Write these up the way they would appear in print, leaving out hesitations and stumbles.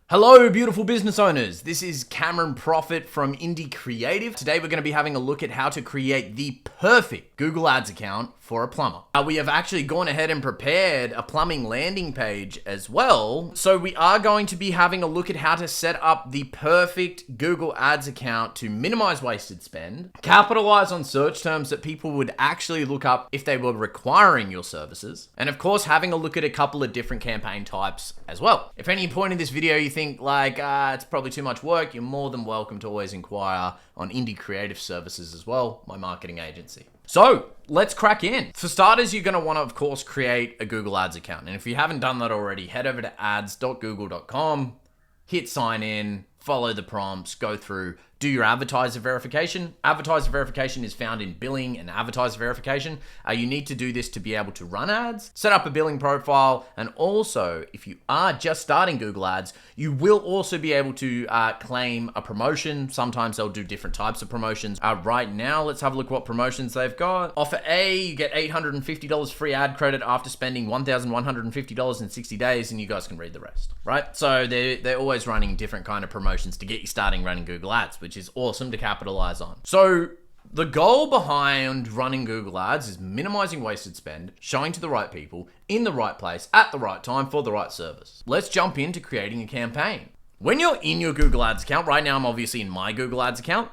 Hello, beautiful business owners. This is Cameron Profit from Indie Creative. Today, we're going to be having a look at how to create the perfect Google Ads account for a plumber. We have actually gone ahead and prepared a plumbing landing page as well. So we are going to be having a look at how to set up the perfect Google Ads account to minimize wasted spend, capitalize on search terms that people would actually look up if they were requiring your services, and of course, having a look at a couple of different campaign types as well. If at any point in this video you think it's probably too much work, you're more than welcome to always inquire on Indie Creative Services as well, my marketing agency. So let's crack in. For starters, you're going to want to, of course, create a Google Ads account. And if you haven't done that already, head over to ads.google.com, hit sign in, follow the prompts, go through, do your advertiser verification. Advertiser verification is found in billing and advertiser verification. You need to do this to be able to run ads, set up a billing profile, and also, if you are just starting Google Ads, you will also be able to claim a promotion. Sometimes they'll do different types of promotions. Right now, let's have a look at what promotions they've got. Offer A, you get $850 free ad credit after spending $1,150 in 60 days, and you guys can read the rest, right? So they're always running different kind of promotions to get you starting running Google Ads, which is awesome to capitalize on. So the goal behind running Google Ads is minimizing wasted spend, showing to the right people, in the right place, at the right time, for the right service. Let's jump into creating a campaign. When you're in your Google Ads account, right now I'm obviously in my Google Ads account,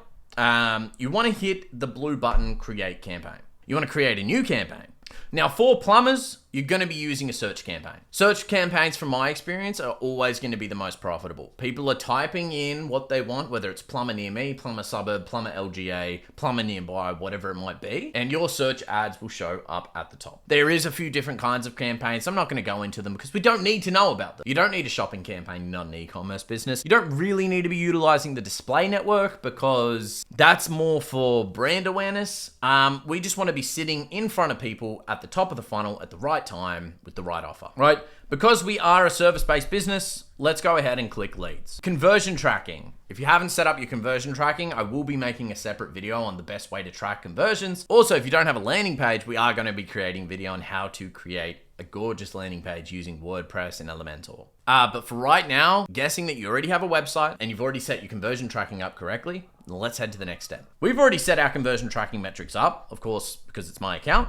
you want to hit the blue button, Create Campaign. You want to create a new campaign. Now, for plumbers, you're going to be using a search campaign. Search campaigns, from my experience, are always going to be the most profitable. People are typing in what they want, whether it's plumber near me, plumber suburb, plumber LGA, plumber nearby, whatever it might be, and your search ads will show up at the top. There is a few different kinds of campaigns. I'm not going to go into them because we don't need to know about them. You don't need a shopping campaign, not an e-commerce business. You don't really need to be utilizing the display network because that's more for brand awareness. We just want to be sitting in front of people at the top of the funnel at the right time with the right offer, right? Because we are a service-based business, let's go ahead and click leads. Conversion tracking. If you haven't set up your conversion tracking, I will be making a separate video on the best way to track conversions. Also, if you don't have a landing page, we are going to be creating a video on how to create a gorgeous landing page using WordPress and Elementor. But for right now, guessing that you already have a website and you've already set your conversion tracking up correctly, let's head to the next step. We've already set our conversion tracking metrics up, of course, because it's my account.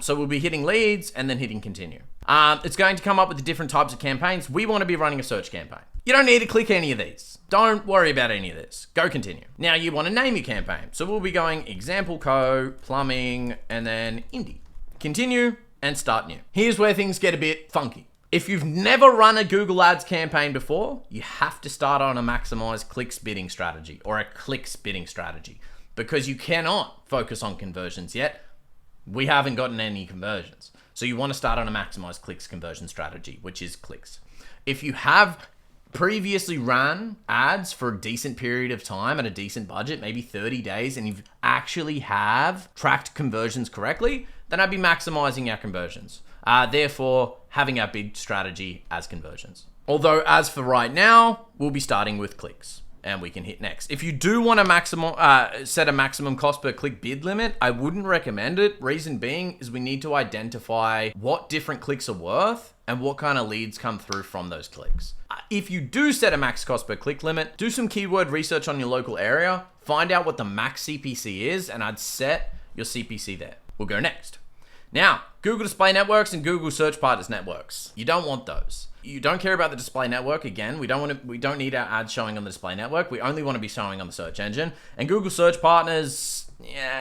So we'll be hitting leads and then hitting continue. It's going to come up with the different types of campaigns. We want to be running a search campaign. You don't need to click any of these. Don't worry about any of this. Go continue. Now you want to name your campaign. So we'll be going Example Co, Plumbing, and then Indie. Continue and start new. Here's where things get a bit funky. If you've never run a Google Ads campaign before, you have to start on a maximized clicks bidding strategy or a clicks bidding strategy because you cannot focus on conversions yet. We haven't gotten any conversions. So you want to start on a maximized clicks conversion strategy, which is clicks. If you have previously ran ads for a decent period of time at a decent budget, maybe 30 days, and you actually have tracked conversions correctly, then I'd be maximizing our conversions. Therefore, having our bid strategy as conversions. Although, as for right now, we'll be starting with clicks. And we can hit next. If you do want to set a maximum cost per click bid limit, I wouldn't recommend it. Reason being is we need to identify what different clicks are worth and what kind of leads come through from those clicks. If you do set a max cost per click limit, do some keyword research on your local area, find out what the max CPC is, and I'd set your CPC there. We'll go next. Now, Google Display Networks and Google Search Partners Networks. You don't want those. You don't care about the display network. Again, we don't need our ads showing on the display network. We only want to be showing on the search engine. And Google Search Partners,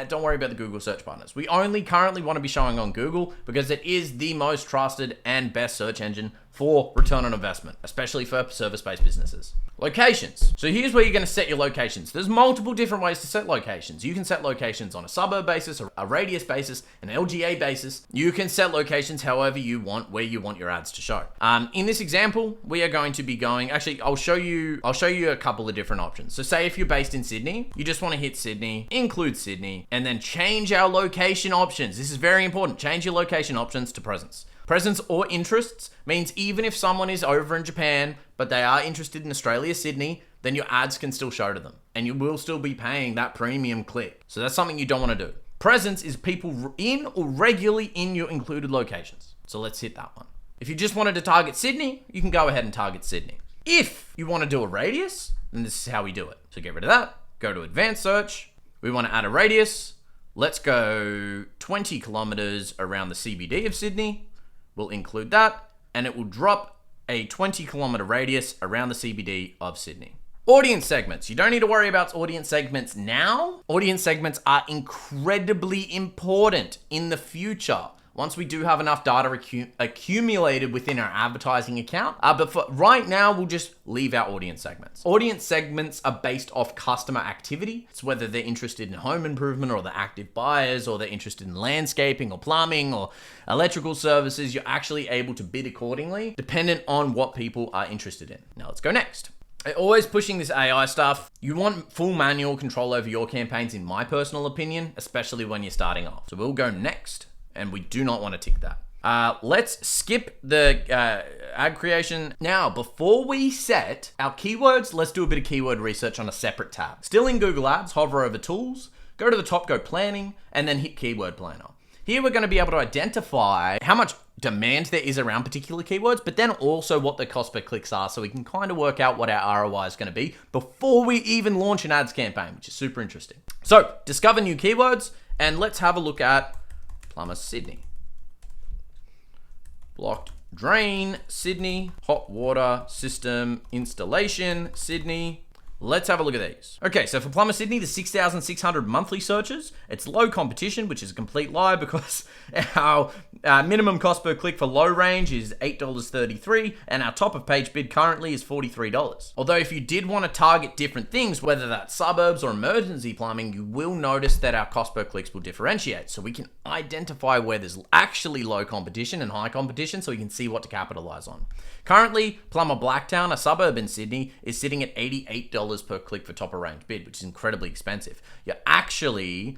don't worry about the Google Search Partners. We only currently want to be showing on Google because it is the most trusted and best search engine for return on investment, especially for service-based businesses. Locations. So here's where you're going to set your locations. There's multiple different ways to set locations. You can set locations on a suburb basis, a radius basis, an LGA basis. You can set locations however you want, where you want your ads to show. In this example, we are going to be going, actually, I'll show you a couple of different options. So say if you're based in Sydney, you just want to hit Sydney, include Sydney, and then change our location options. This is very important. Change your location options to presence. Presence or interests means even if someone is over in Japan, but they are interested in Australia, Sydney, then your ads can still show to them and you will still be paying that premium click. So that's something you don't want to do. Presence is people in or regularly in your included locations. So let's hit that one. If you just wanted to target Sydney, you can go ahead and target Sydney. If you want to do a radius, then this is how we do it. So get rid of that, go to advanced search. We want to add a radius. Let's go 20 kilometers around the CBD of Sydney. We'll include that, and it will drop a 20 kilometer radius around the CBD of Sydney. Audience segments. You don't need to worry about audience segments now. Audience segments are incredibly important in the future once we do have enough data accumulated within our advertising account. But for right now, we'll just leave our audience segments. Audience segments are based off customer activity. It's whether they're interested in home improvement or they're active buyers, or they're interested in landscaping or plumbing or electrical services. You're actually able to bid accordingly, dependent on what people are interested in. Now let's go next. Always pushing this AI stuff. You want full manual control over your campaigns, in my personal opinion, especially when you're starting off. So we'll go next, and we do not want to tick that. Let's skip the ad creation. Now, before we set our keywords, let's do a bit of keyword research on a separate tab. Still in Google Ads, hover over Tools, go to the top, go Planning, and then hit Keyword Planner. Here we're going to be able to identify how much demand there is around particular keywords, but then also what the cost per clicks are, so we can kind of work out what our ROI is going to be before we even launch an ads campaign, which is super interesting. So discover new keywords, and let's have a look at plumber Sydney. Blocked drain Sydney, hot water system installation Sydney. Let's have a look at these. Okay, so for plumber Sydney, the 6,600 monthly searches. It's low competition, which is a complete lie because our minimum cost per click for low range is $8.33, and our top of page bid currently is $43. Although if you did want to target different things, whether that's suburbs or emergency plumbing, you will notice that our cost per clicks will differentiate. So we can identify where there's actually low competition and high competition, so we can see what to capitalize on. Currently, plumber Blacktown, a suburb in Sydney, is sitting at $88 per click for top of range bid, which is incredibly expensive. You're actually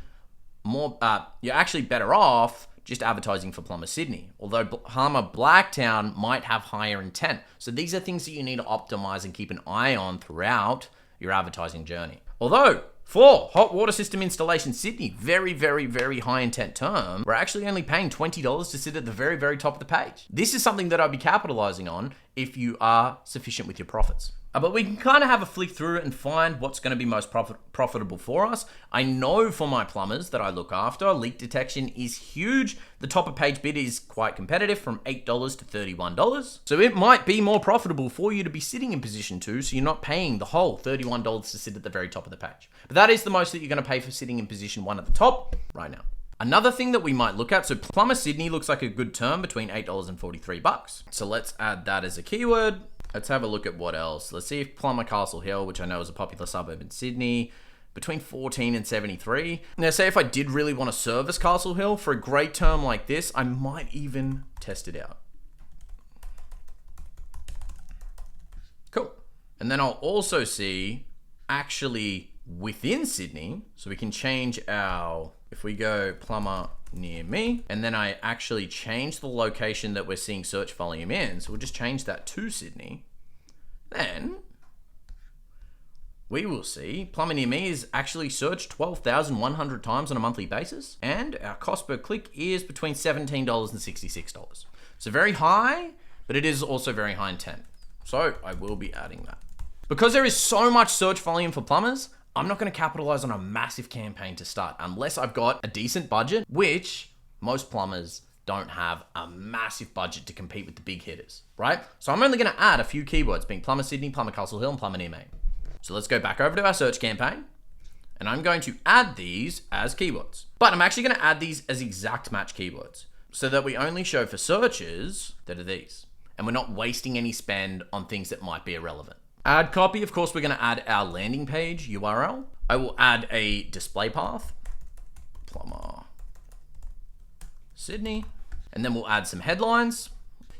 better off just advertising for plumber Sydney, although plumber Blacktown might have higher intent. So these are things that you need to optimize and keep an eye on throughout your advertising journey. Although for hot water system installation Sydney, very, very, very high intent term, we're actually only paying $20 to sit at the very, very top of the page. This is something that I'd be capitalizing on if you are sufficient with your profits. But we can kind of have a flick through it and find what's going to be most profitable for us. I know for my plumbers that I look after, leak detection is huge. The top of page bid is quite competitive, from $8 to $31. So it might be more profitable for you to be sitting in position 2, so you're not paying the whole $31 to sit at the very top of the page. But that is the most that you're going to pay for sitting in position 1 at the top right now. Another thing that we might look at, so plumber Sydney looks like a good term between $8 and $43. So let's add that as a keyword. Let's have a look at what else. Let's see if plumber Castle Hill, which I know is a popular suburb in Sydney, between 14 and 73. Now, say if I did really want to service Castle Hill for a great term like this, I might even test it out. Cool. And then I'll also see actually within Sydney, so we can change our, if we go plumber near me, and then I actually change the location that we're seeing search volume in, so we'll just change that to Sydney, then we will see plumber near me is actually searched 12,100 times on a monthly basis, and our cost per click is between $17 and $66. So very high, but it is also very high intent. So I will be adding that. Because there is so much search volume for plumbers, I'm not going to capitalize on a massive campaign to start unless I've got a decent budget, which most plumbers don't have a massive budget to compete with the big hitters, right? So I'm only going to add a few keywords, being plumber Sydney, plumber Castle Hill, and plumber near me. So let's go back over to our search campaign, and I'm going to add these as keywords. But I'm actually going to add these as exact match keywords so that we only show for searches that are these, and we're not wasting any spend on things that might be irrelevant. Add copy, of course, we're going to add our landing page URL. I will add a display path, plumber Sydney, and then we'll add some headlines.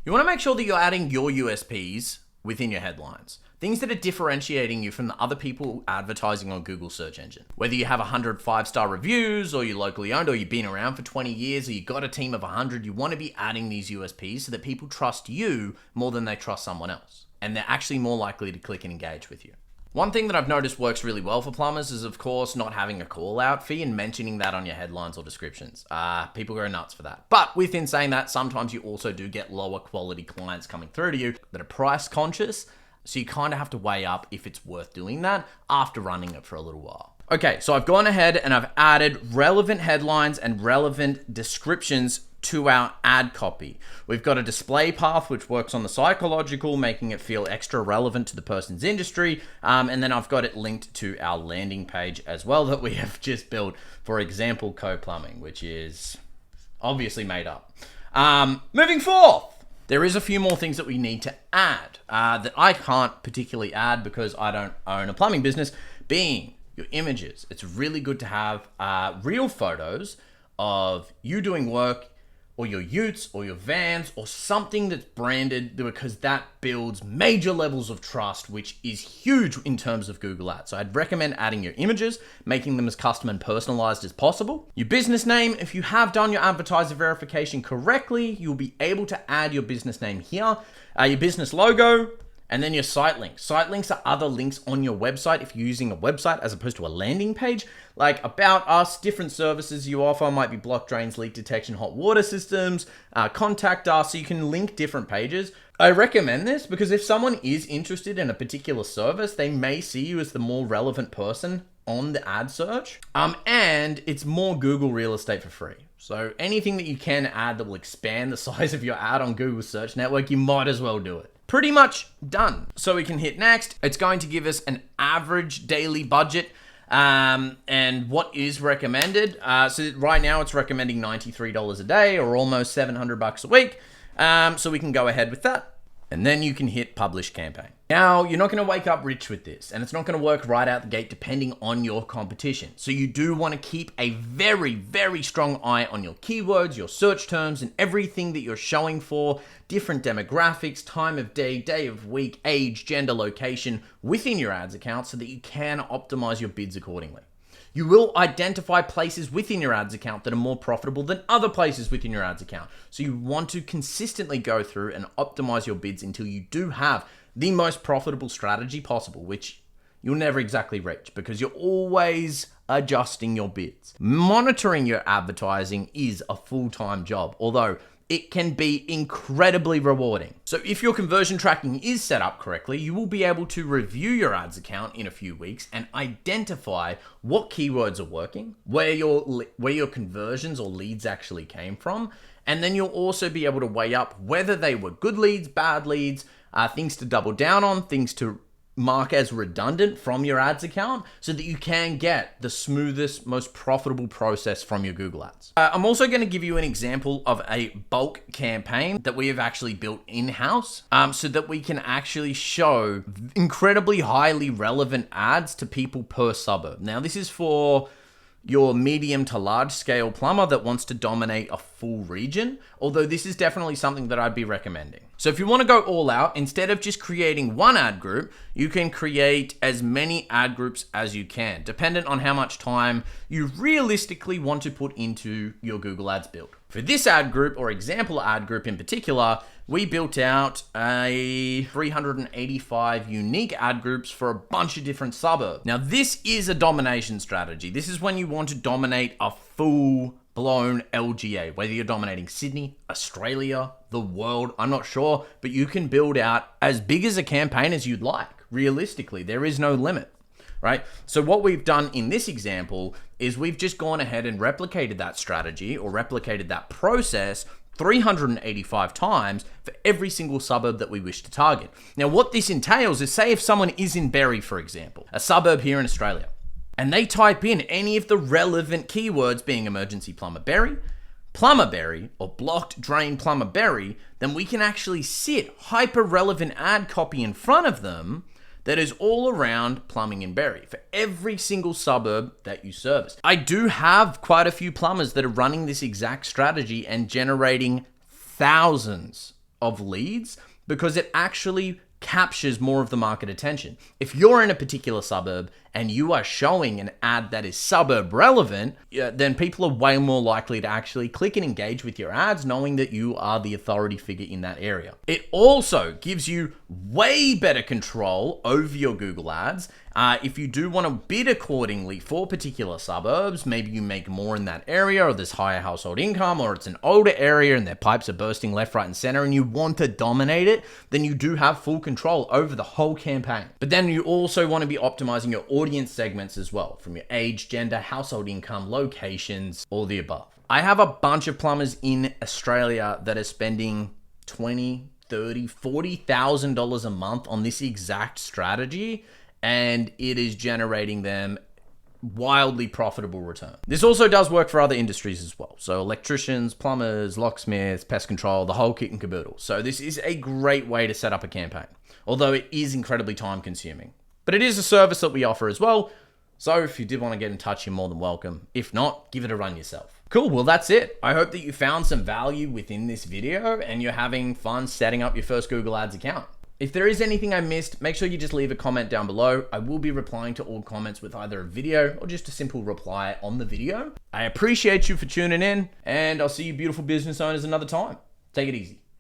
You want to make sure that you're adding your USPs within your headlines. Things that are differentiating you from the other people advertising on Google search engine. Whether you have 100 5-star reviews, or you're locally owned, or you've been around for 20 years, or you've got a team of 100, you want to be adding these USPs so that people trust you more than they trust someone else. And they're actually more likely to click and engage with you. One thing that I've noticed works really well for plumbers is, of course, not having a call out fee and mentioning that on your headlines or descriptions. People go nuts for that. But within saying that, sometimes you also do get lower quality clients coming through to you that are price conscious. So you kind of have to weigh up if it's worth doing that after running it for a little while. Okay, so I've gone ahead and I've added relevant headlines and relevant descriptions to our ad copy. We've got a display path which works on the psychological, making it feel extra relevant to the person's industry. And then I've got it linked to our landing page as well that we have just built for example co-plumbing, which is obviously made up. Moving forth, there is a few more things that we need to add that I can't particularly add because I don't own a plumbing business, being your images. It's really good to have real photos of you doing work, or your utes, or your vans, or something that's branded, because that builds major levels of trust, which is huge in terms of Google Ads. So I'd recommend adding your images, making them as custom and personalized as possible. Your business name, if you have done your advertiser verification correctly, you'll be able to add your business name here. Your business logo, and then your site links. Site links are other links on your website if you're using a website as opposed to a landing page, like about us, different services you offer, might be block drains, leak detection, hot water systems, contact us, so you can link different pages. I recommend this because if someone is interested in a particular service, they may see you as the more relevant person on the ad search, and it's more Google real estate for free. So anything that you can add that will expand the size of your ad on Google Search Network, you might as well do it. Pretty much done. So we can hit next. It's going to give us an average daily budget and what is recommended. So right now it's recommending $93 a day or almost $700 a week. So we can go ahead with that. And then you can hit publish campaign. Now, you're not going to wake up rich with this, and it's not going to work right out the gate depending on your competition. So you do want to keep a very, very strong eye on your keywords, your search terms, and everything that you're showing for, different demographics, time of day, day of week, age, gender, location within your ads account so that you can optimize your bids accordingly. You will identify places within your ads account that are more profitable than other places within your ads account. So you want to consistently go through and optimize your bids until you do have the most profitable strategy possible, which you'll never exactly reach because you're always adjusting your bids. Monitoring your advertising is a full-time job, although it can be incredibly rewarding. So if your conversion tracking is set up correctly, you will be able to review your ads account in a few weeks and identify what keywords are working, where your conversions or leads actually came from. And then you'll also be able to weigh up whether they were good leads, bad leads, things to double down on, things to mark as redundant from your ads account so that you can get the smoothest, most profitable process from your Google Ads. I'm also going to give you an example of a bulk campaign that we have actually built in-house so that we can actually show incredibly highly relevant ads to people per suburb. Now, this is for your medium to large scale plumber that wants to dominate a full region, although this is definitely something that I'd be recommending. So if you want to go all out, instead of just creating one ad group, you can create as many ad groups as you can, dependent on how much time you realistically want to put into your Google Ads build. For this ad group or example ad group in particular, we built out a 385 unique ad groups for a bunch of different suburbs. Now, this is a domination strategy. This is when you want to dominate a full-blown LGA, whether you're dominating Sydney, Australia, the world, I'm not sure, but you can build out as big as a campaign as you'd like. Realistically, there is no limit, right? So what we've done in this example is we've just gone ahead and replicated that strategy or replicated that process 385 times for every single suburb that we wish to target. Now, what this entails is, say if someone is in Berry, for example, a suburb here in Australia, and they type in any of the relevant keywords being emergency plumber Berry, or blocked drain plumber Berry, then we can actually sit hyper relevant ad copy in front of them that is all around plumbing in Berry for every single suburb that you service. I do have quite a few plumbers that are running this exact strategy and generating thousands of leads because it actually captures more of the market attention. If you're in a particular suburb and you are showing an ad that is suburb relevant, then people are way more likely to actually click and engage with your ads knowing that you are the authority figure in that area. It also gives you way better control over your Google Ads. If you do want to bid accordingly for particular suburbs, maybe you make more in that area or there's higher household income or it's an older area and their pipes are bursting left, right, and center and you want to dominate it, then you do have full control over the whole campaign. But then you also want to be optimizing your audience segments as well, from your age, gender, household income, locations, all the above. I have a bunch of plumbers in Australia that are spending $20,000, $30,000, $40,000 a month on this exact strategy, and it is generating them wildly profitable return. This also does work for other industries as well. So electricians, plumbers, locksmiths, pest control, the whole kit and caboodle. So this is a great way to set up a campaign, although it is incredibly time consuming. But it is a service that we offer as well. So if you did want to get in touch, you're more than welcome. If not, give it a run yourself. Cool, well that's it. I hope that you found some value within this video and you're having fun setting up your first Google Ads account. If there is anything I missed, make sure you just leave a comment down below. I will be replying to all comments with either a video or just a simple reply on the video. I appreciate you for tuning in, and I'll see you beautiful business owners another time. Take it easy.